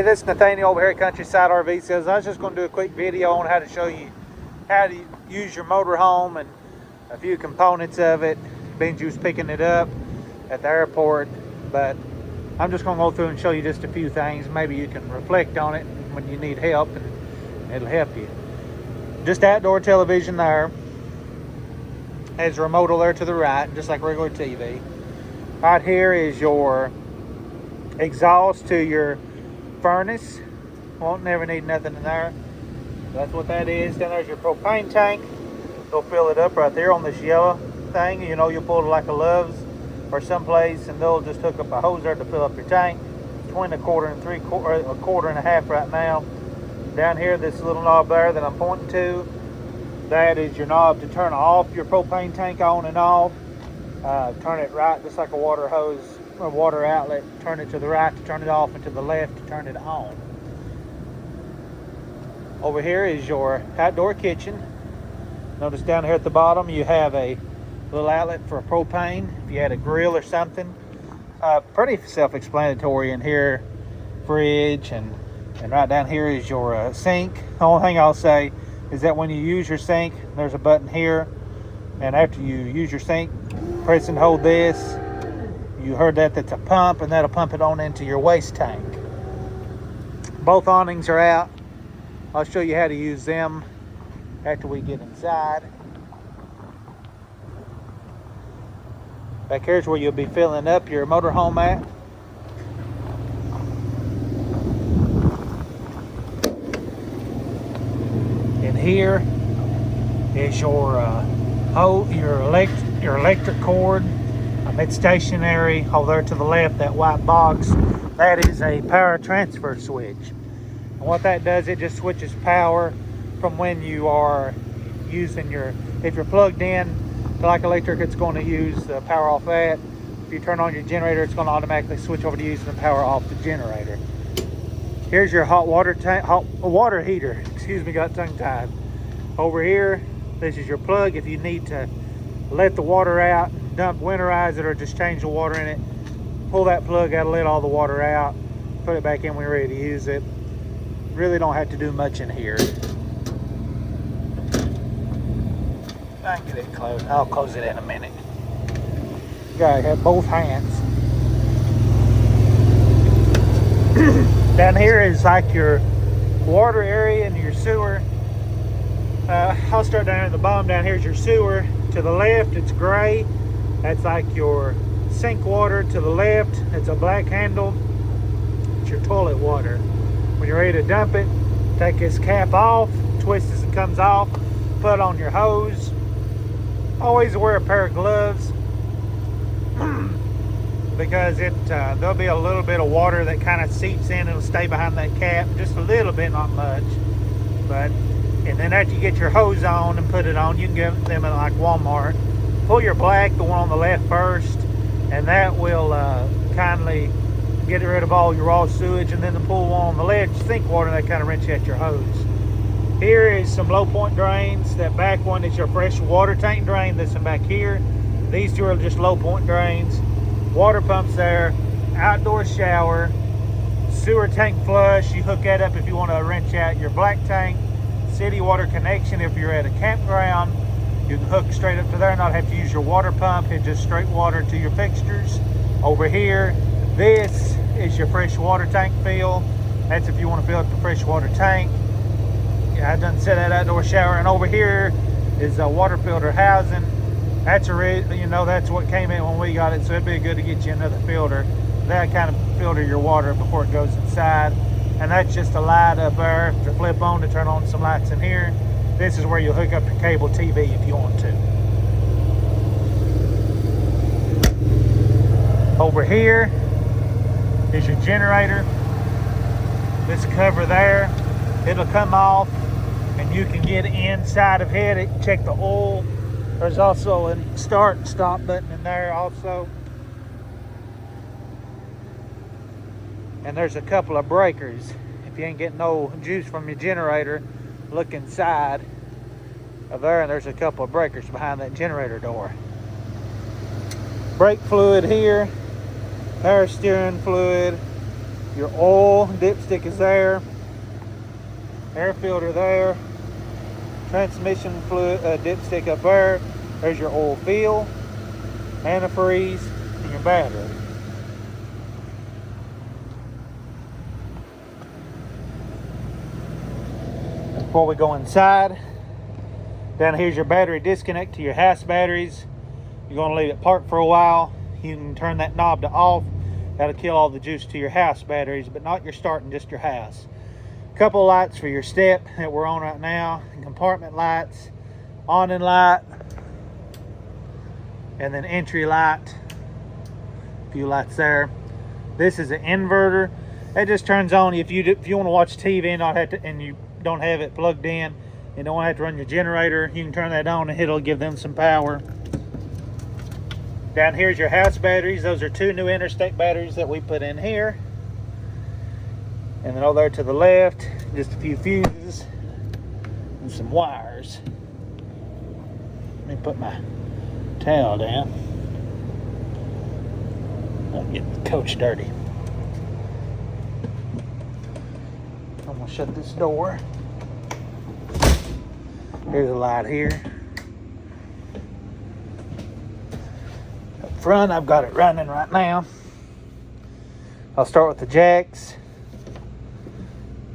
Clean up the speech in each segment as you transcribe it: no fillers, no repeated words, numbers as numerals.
Hey, this is Nathaniel over here at Countryside RV Sales. I was just going to do a quick video on how to show you how to use your motorhome and a few components of it. Benji was picking it up at the airport, but I'm just going to go through and show you just a few things. Maybe you can reflect on it when you need help, and it'll help you. Just outdoor television there. Has a remote over there to the right, just like regular TV. Right here is your exhaust to your furnace. Won't never need nothing in there. That's what that is. Then there's your propane tank. They'll fill it up right there on this yellow thing. You know, you'll pull it like a Love's or someplace, and they'll just hook up a hose there to fill up your tank. Between a quarter and a quarter and a half right now. Down here, this little knob there that I'm pointing to, that is your knob to turn off your propane tank on and off. Turn it right, just like a water hose or water outlet. Turn it to the right to turn it off, and to the left to turn it on. Over here is your outdoor kitchen. Notice down here at the bottom you have a little outlet for propane if you had a grill or something. Pretty self-explanatory in here. Fridge, and right down here is your sink. The only thing I'll say is that when you use your sink, there's a button here, and after you use your sink, press and hold this. You heard that, that's a pump, and that'll pump it on into your waste tank. Both awnings are out. I'll show you how to use them after we get inside. Back here's where you'll be filling up your motorhome at. And here is your electric cord. It's stationary. Over there to the left, that white box, that is a power transfer switch. And what that does, it just switches power from when you are using if you're plugged in to like electric, it's going to use the power off that. If you turn on your generator, it's going to automatically switch over to using the power off the generator. Here's your hot water heater. Excuse me, got tongue tied. Over here, this is your plug if you need to let the water out, winterize it, or just change the water in it. Pull that plug out, let all the water out, put it back in when you're ready to use it. Really don't have to do much in here. I can get it closed. I'll close it in a minute. You gotta have both hands. Down here is like your water area and your sewer. I'll start down at the bottom. Down here is your sewer. To the left, it's gray. That's like your sink water. To the left, it's a black handle. It's your toilet water. When you're ready to dump it, take this cap off, twist as it comes off, put it on your hose. Always wear a pair of gloves because there'll be a little bit of water that kind of seeps in. It'll stay behind that cap, just a little bit, not much. And then after you get your hose on and put it on, you can get them at like Walmart. Pull your black, the one on the left first, and that will kindly get rid of all your raw sewage. And then the pull one on the left, sink water, that kind of rinse out your hose. Here is some low point drains. That back one is your fresh water tank drain. This one back here. These two are just low point drains. Water pumps there. Outdoor shower. Sewer tank flush. You hook that up if you want to rinse out your black tank. City water connection if you're at a campground. You can hook straight up to there, not have to use your water pump. It's just straight water to your fixtures. Over here, this is your fresh water tank fill. That's if you want to fill up the fresh water tank. I done set that outdoor shower. And over here is a water filter housing. That's that's what came in when we got it, so it'd be good to get you another filter. That kind of filter your water before it goes inside. And that's just a light up there to flip on to turn on some lights in here. This is where you'll hook up your cable TV if you want to. Over here is your generator. This cover there, it'll come off and you can get inside of it, check the oil. There's also a start and stop button in there also. And there's a couple of breakers. If you ain't getting no juice from your generator, look inside of there, and there's a couple of breakers behind that generator door. Brake fluid here, power steering fluid, Your oil dipstick is there. Air filter there. Transmission fluid dipstick up there. There's your oil fill, antifreeze, and your battery. Before we go inside, down here's your battery disconnect to your house batteries. You're going to leave it parked for a while. You can turn that knob to off. That'll kill all the juice to your house batteries, but not your starting, just your house. Couple lights for your step that we're on right now, and compartment lights, awning light, and then entry light. A few lights there. This is an inverter. It just turns on if you want to watch TV and not have to, and you don't have it plugged in, you don't have to run your generator. You can turn that on and it'll give them some power. Down here's your house batteries. Those are 2 new interstate batteries that we put in here. And then over there to the left, just a few fuses and some wires. Let me put my towel down. Don't get the coach dirty. I'm gonna shut this door. Here's a light here. Up front, I've got it running right now. I'll start with the jacks.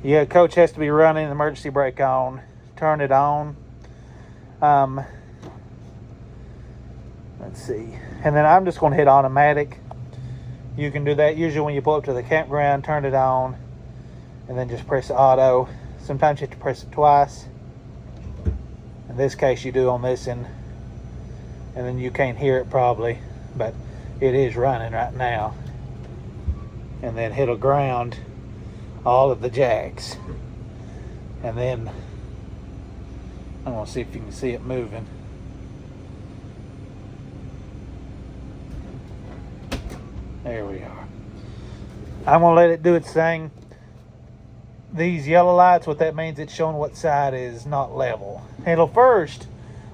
Yeah, coach has to be running the emergency brake on. Turn it on. Let's see. And then I'm just going to hit automatic. You can do that usually when you pull up to the campground, turn it on, and then just press auto. Sometimes you have to press it twice. In this case, you do on this end, and then you can't hear it probably, but it is running right now. And then it'll ground all of the jacks. And then I want to see if you can see it moving. There we are. I'm going to let it do its thing. These yellow lights, what that means, it's showing what side is not level. It'll first,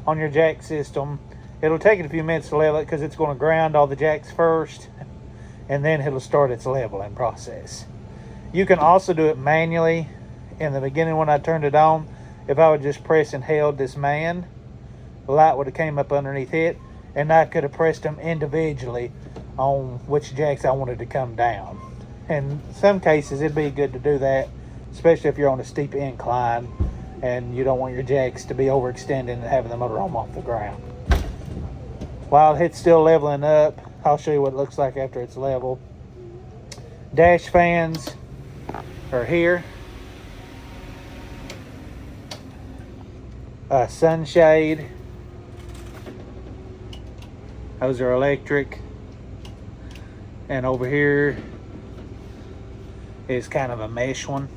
on your jack system, it'll take it a few minutes to level it because it's going to ground all the jacks first, and then it'll start its leveling process. You can also do it manually. In the beginning when I turned it on, if I would just press and held this man, the light would have came up underneath it, and I could have pressed them individually on which jacks I wanted to come down. In some cases, it'd be good to do that, especially if you're on a steep incline and you don't want your jacks to be overextended and having the motor home off the ground. While it's still leveling up, I'll show you what it looks like after it's level. Dash fans are here. Sunshade. Those are electric. And over here is kind of a mesh one.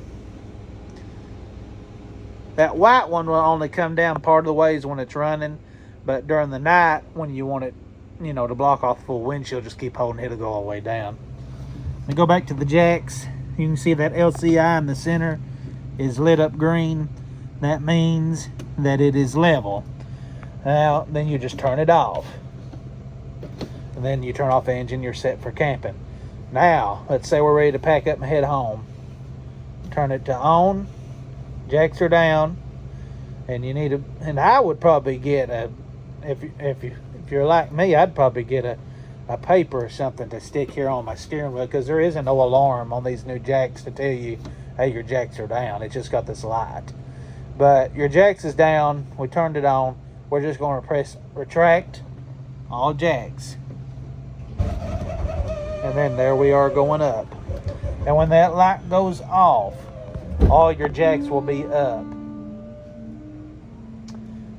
That white one will only come down part of the ways when it's running, but during the night when you want it, to block off the full windshield, just keep holding it, it'll go all the way down. Let me go back to the jacks. You can see that LCI in the center is lit up green. That means that it is level. Now, then you just turn it off. And then you turn off the engine, you're set for camping. Now, let's say we're ready to pack up and head home. Turn it to on. Jacks are down. And you need and I would probably get if you're like me, I'd probably get a paper or something to stick here on my steering wheel, because there isn't no alarm on these new jacks to tell you, hey, your jacks are down. It's just got this light. But your jacks is down. We turned it on. We're just going to press retract all jacks. And then there we are going up. And when that light goes off, all your jacks will be up.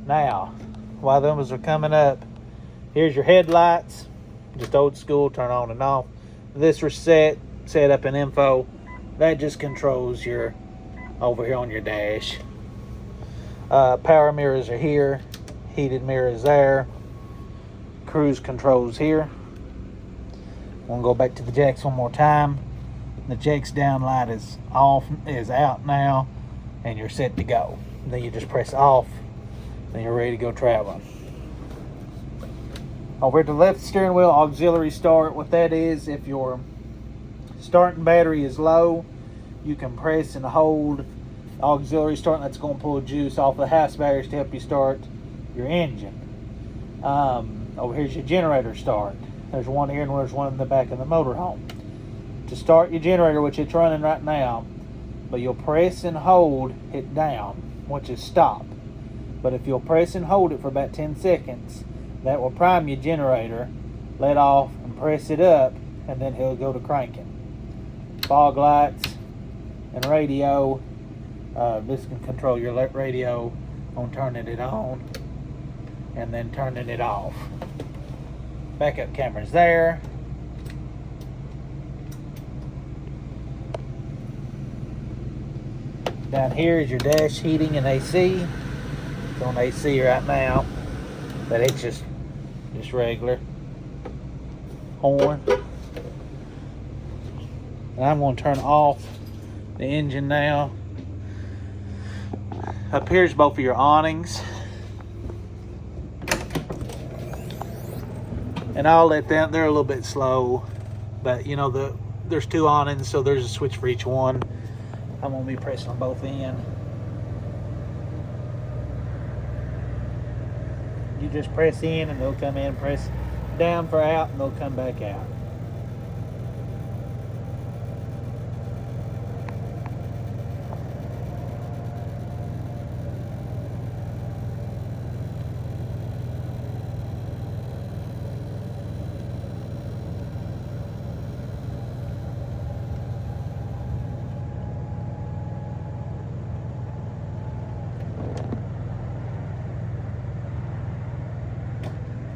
Now, while those are coming up, here's your headlights. Just old school, turn on and off. This reset, set up and info. That just controls your, over here on your dash. Power mirrors are here. Heated mirrors there. Cruise controls here. We'll go back to the jacks one more time. The jacks down light is out now, and you're set to go. Then you just press off, then you're ready to go traveling. Over to the left steering wheel, auxiliary start. What that is, if your starting battery is low, you can press and hold auxiliary start, and that's going to pull juice off the house batteries to help you start your engine. Over here's your generator start. There's one here and there's one in the back of the motorhome. To start your generator, which it's running right now, but you'll press and hold it down, which is stop. But if you'll press and hold it for about 10 seconds, that will prime your generator, let off, and press it up, and then he'll go to cranking. Fog lights and radio. This can control your radio on turning it on and then turning it off. Backup camera's there. Down here is your dash heating and AC. It's on AC right now, but it's just regular. Horn. And I'm going to turn off the engine now. Up here's both of your awnings. And I'll let them, they're a little bit slow, but you know, there's 2 awnings, so there's a switch for each one. I'm going to be pressing on both ends. You just press in and they'll come in, press down for out, and they'll come back out.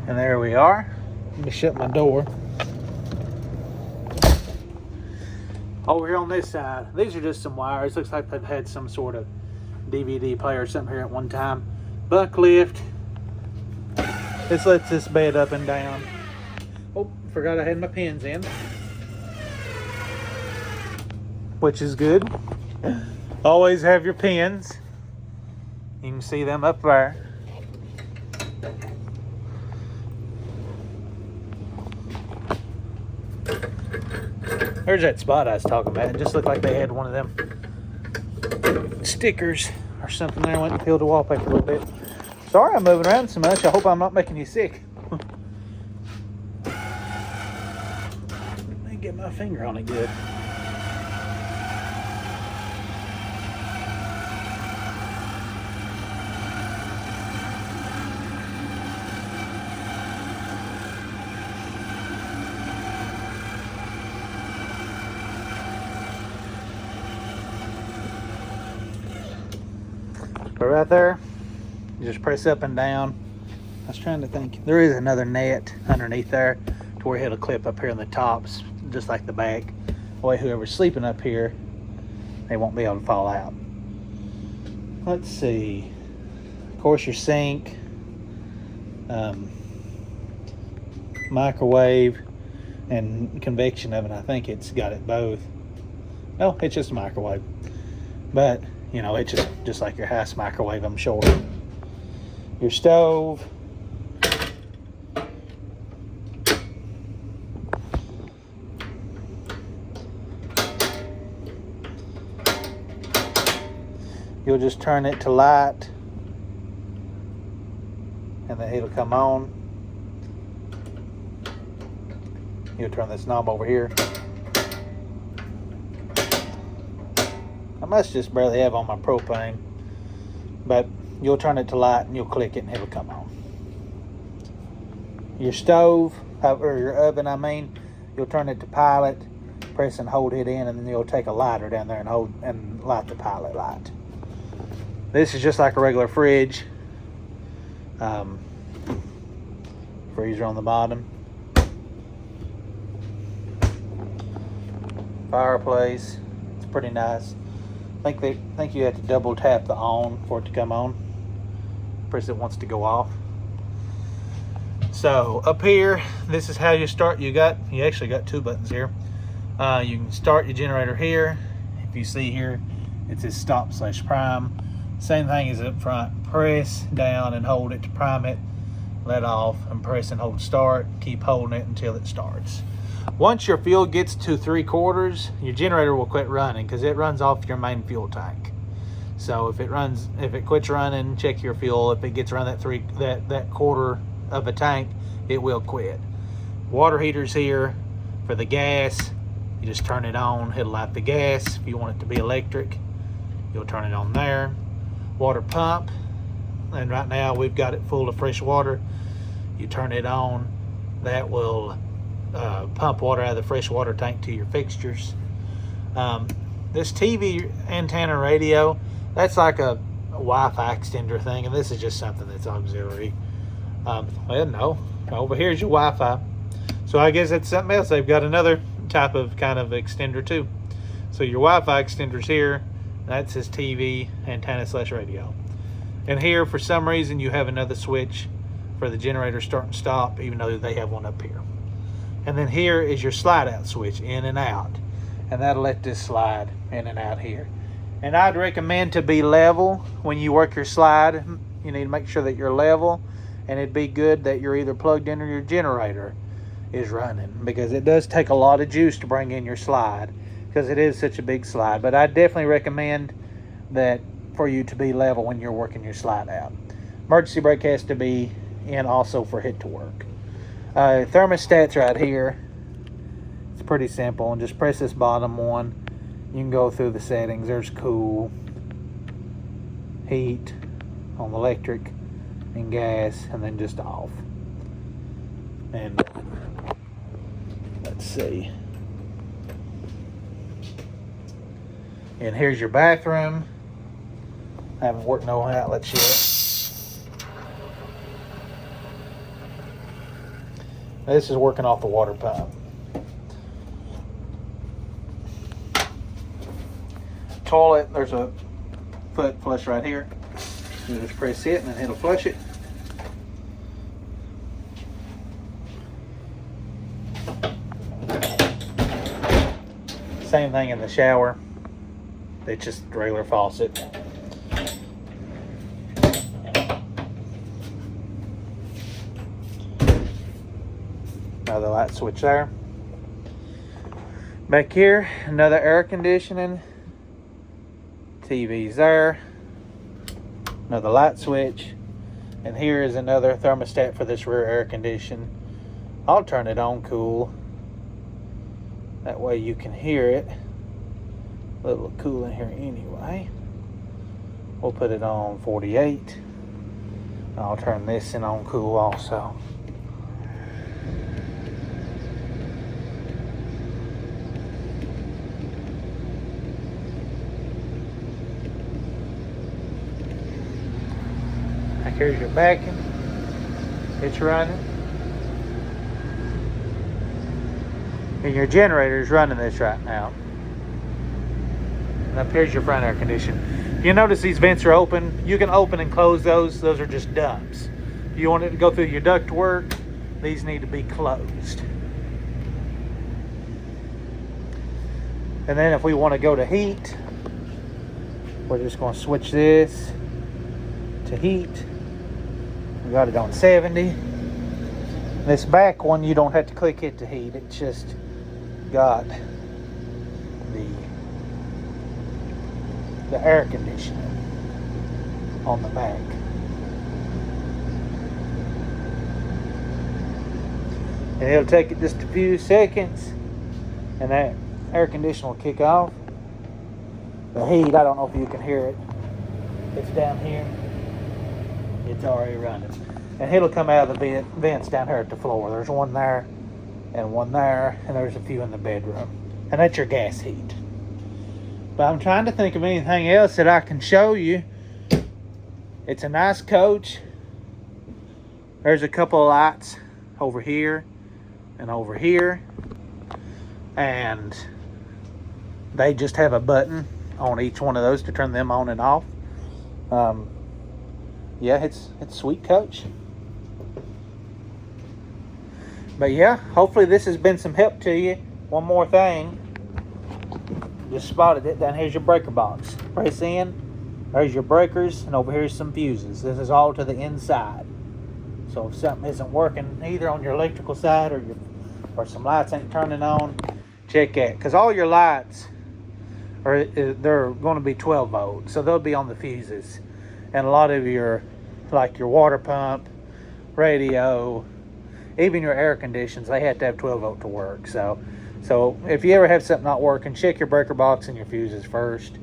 And there we are. Let me shut my door. Over here on this side, these are just some wires. Looks like they've had some sort of DVD player or something here at one time. Buck lift. This lets this bed up and down. Oh, forgot I had my pins in, which is good. Always have your pins. You can see them up there. There's that spot I was talking about. It just looked like they had one of them stickers or something there. I went and peeled the wallpaper a little bit. Sorry I'm moving around so much. I hope I'm not making you sick. Let me get my finger on it good. But right there, you just press up and down. I was trying to think. There is another net underneath there to where it'll clip up here in the tops, just like the back. That way whoever's sleeping up here, they won't be able to fall out. Let's see. Of course, your sink, microwave, and convection oven. I think it's got it both. No, it's just a microwave. But you know, it's just like your house microwave, I'm sure. Your stove. You'll just turn it to light, and then it'll come on. You'll turn this knob over here. I must just barely have on my propane, but you'll turn it to light and you'll click it and it'll come on. Your stove, or your oven, you'll turn it to pilot, press and hold it in, and then you'll take a lighter down there and hold and light the pilot light. This is just like a regular fridge. Freezer on the bottom. Fireplace. It's pretty nice. I think you have to double tap the on for it to come on. Press it once to go off. So up here, this is how you start. You actually got 2 buttons here. You can start your generator here. If you see here, it says stop/prime. Same thing as up front. Press down and hold it to prime it. Let off and press and hold start. Keep holding it until it starts. Once your fuel gets to 3/4, your generator will quit running because it runs off your main fuel tank. So if it quits running, check your fuel. If it gets around that quarter of a tank, it will quit. Water heater's here for the gas. You just turn it on, it'll light the gas. If you want it to be electric, you'll turn it on there. Water pump, and right now we've got it full of fresh water. You turn it on, that will pump water out of the fresh water tank to your fixtures. This TV antenna radio, that's like a Wi-Fi extender thing, and this is just something that's auxiliary. Well, no, over here's your Wi-Fi. So I guess that's something else. They've got another type of kind of extender too. So your Wi-Fi extender's here. That's his TV antenna / radio. And here, for some reason, you have another switch for the generator start and stop, even though they have one up here. And then here is your slide out switch, in and out. And that'll let this slide in and out here. And I'd recommend to be level when you work your slide. You need to make sure that you're level, and it'd be good that you're either plugged in or your generator is running, because it does take a lot of juice to bring in your slide, because it is such a big slide. But I definitely recommend that for you to be level when you're working your slide out. Emergency brake has to be in also for it to work. Thermostat's right here. It's pretty simple, and just press this bottom one. You can go through the settings. There's cool, heat on electric, and gas, and then just off. And let's see. And here's your bathroom. I haven't worked no outlets yet. This is working off the water pump. Toilet, there's a foot flush right here. You just press it and then it'll flush it. Same thing in the shower. It's just a regular faucet. Another light switch there. Back here, another air conditioning. TV's there. Another light switch. And here is another thermostat for this rear air condition. I'll turn it on cool. That way you can hear it. A little cool in here anyway. We'll put it on 48. I'll turn this in on cool also. Here's your vacuum. It's running. And your generator is running this right now. And up here's your front air conditioner. You notice these vents are open. You can open and close those. Those are just dumps. If you want it to go through your duct work, these need to be closed. And then if we want to go to heat, we're just going to switch this to heat. We got it on 70. This back one, you don't have to click it to heat. It's just got the air conditioning on the back. And it'll take it just a few seconds, and that air conditioner will kick off. The heat, I don't know if you can hear it. It's down here. It's already running. And it'll come out of the vents down here at the floor. There's one there, and one there, and there's a few in the bedroom. And that's your gas heat. But I'm trying to think of anything else that I can show you. It's a nice coach. There's a couple of lights over here and over here. And they just have a button on each one of those to turn them on and off. Yeah, it's a sweet coach. But yeah, hopefully this has been some help to you. One more thing. Just spotted it. Down here's your breaker box. Press in. There's your breakers, and over here's some fuses. This is all to the inside. So if something isn't working either on your electrical side or or some lights ain't turning on, check that. Because all your lights they're going to be 12 volt, so they'll be on the fuses. And a lot of your, like your water pump, radio, even your air conditions, they have to have 12 volt to work. So if you ever have something not working, check your breaker box and your fuses first.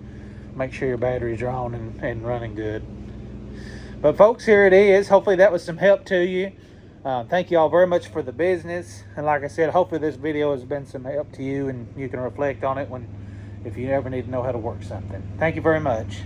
Make sure your batteries are on and running good. But folks, here it is. Hopefully that was some help to you. Thank you all very much for the business. And like I said, hopefully this video has been some help to you and you can reflect on it if you ever need to know how to work something. Thank you very much.